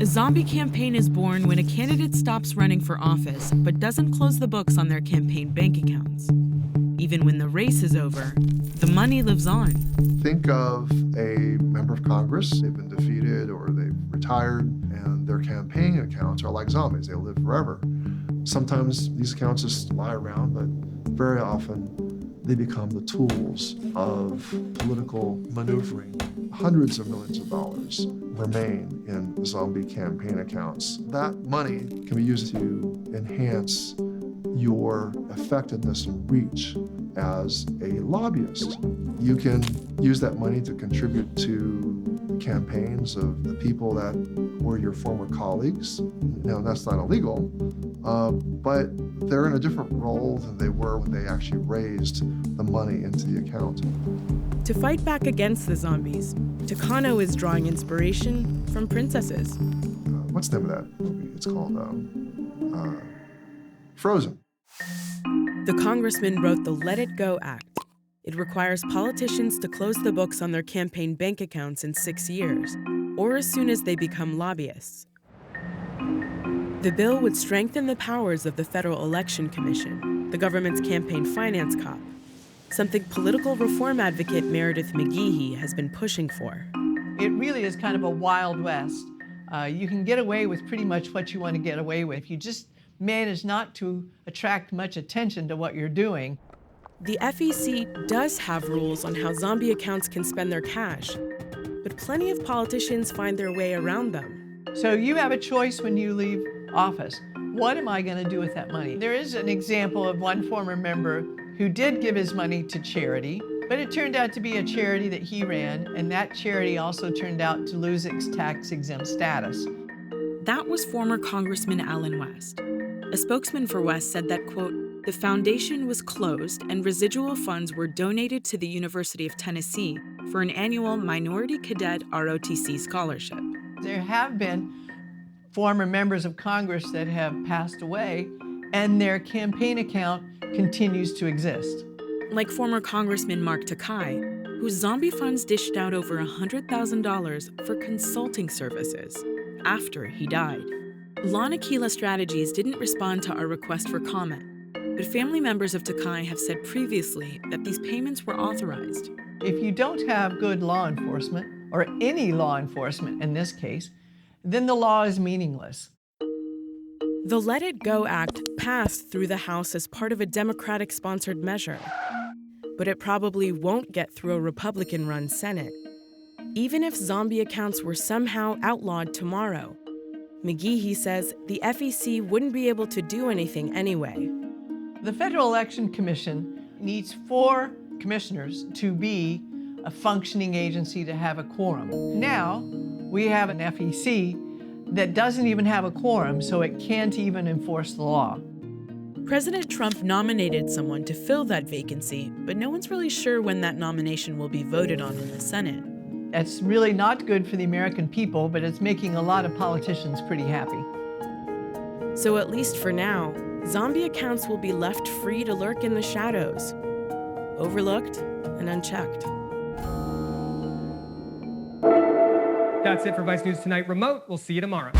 A zombie campaign is born when a candidate stops running for office but doesn't close the books on their campaign bank accounts. Even when the race is over, the money lives on. Think of a member of Congress. They've been defeated or they've retired, and their campaign accounts are like zombies. They live forever. Sometimes these accounts just lie around, but very often they become the tools of political maneuvering. Hundreds of millions of dollars remain in zombie campaign accounts. That money can be used to enhance your effectiveness and reach as a lobbyist. You can use that money to contribute to campaigns of the people that were your former colleagues. Now, that's not illegal, but they're in a different role than they were when they actually raised the money into the account. To fight back against the zombies, Takano is drawing inspiration from princesses. What's the name of that movie? It's called Frozen. The congressman wrote the Let It Go Act. It requires politicians to close the books on their campaign bank accounts in 6 years, or as soon as they become lobbyists. The bill would strengthen the powers of the Federal Election Commission, the government's campaign finance cop, something political reform advocate Meredith McGehee has been pushing for. It really is kind of a Wild West. You can get away with pretty much what you want to get away with. You just manage not to attract much attention to what you're doing. The FEC does have rules on how zombie accounts can spend their cash, but plenty of politicians find their way around them. So you have a choice when you leave office. What am I going to do with that money? There is an example of one former member who did give his money to charity, but it turned out to be a charity that he ran, and that charity also turned out to lose its tax-exempt status. That was former Congressman Allen West. A spokesman for West said that, quote, the foundation was closed and residual funds were donated to the University of Tennessee for an annual Minority Cadet ROTC scholarship. There have been former members of Congress that have passed away, and their campaign account continues to exist. Like former Congressman Mark Takai, whose zombie funds dished out over $100,000 for consulting services after he died. Lawn Aquila Strategies didn't respond to our request for comment, but family members of Takai have said previously that these payments were authorized. If you don't have good law enforcement, or any law enforcement in this case, then the law is meaningless. The Let It Go Act passed through the House as part of a Democratic-sponsored measure, but it probably won't get through a Republican-run Senate. Even if zombie accounts were somehow outlawed tomorrow, McGehee says the FEC wouldn't be able to do anything anyway. The Federal Election Commission needs 4 commissioners to be a functioning agency to have a quorum. Now, we have an FEC that doesn't even have a quorum, so it can't even enforce the law. President Trump nominated someone to fill that vacancy, but no one's really sure when that nomination will be voted on in the Senate. It's really not good for the American people, but it's making a lot of politicians pretty happy. So at least for now, zombie accounts will be left free to lurk in the shadows, overlooked and unchecked. That's it for Vice News Tonight Remote. We'll see you tomorrow.